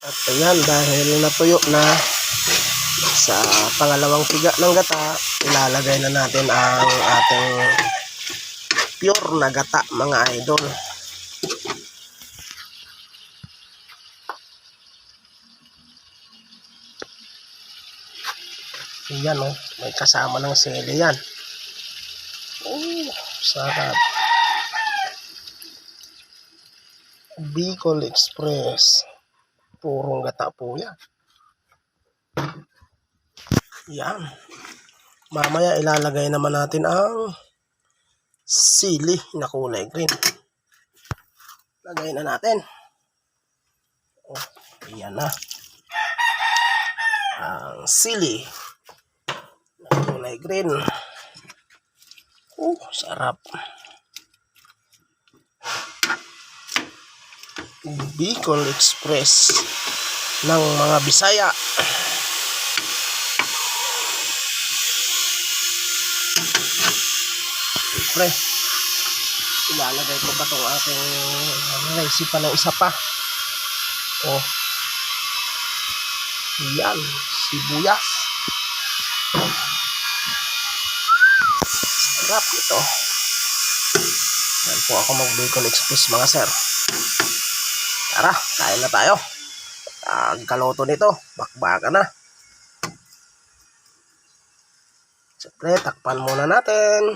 At ayan, dahil natuyo na sa pangalawang piga ng gata, ilalagay na natin ang ating pure na gata, mga idol. Ayan oh, may kasama ng sili yan. Oh, sarap. Bicol Express. Purong gata po yan. Yan. Mamaya ilalagay naman natin ang sili na kulay green. Lagay na natin. Oh, yan na. Ang sili na kulay green. Oh, sarap. Bicol Express ng mga Bisaya. Siyempre, ilalagay ko ba itong ating recipe ng isa pa? Oh, yan, sibuyas. Sarap ito. Yan po ako mag Bicol Express, mga sir. Tara, kain na tayo. Ang kaloto nito, bakbakan na. Siyempre, takpan muna natin.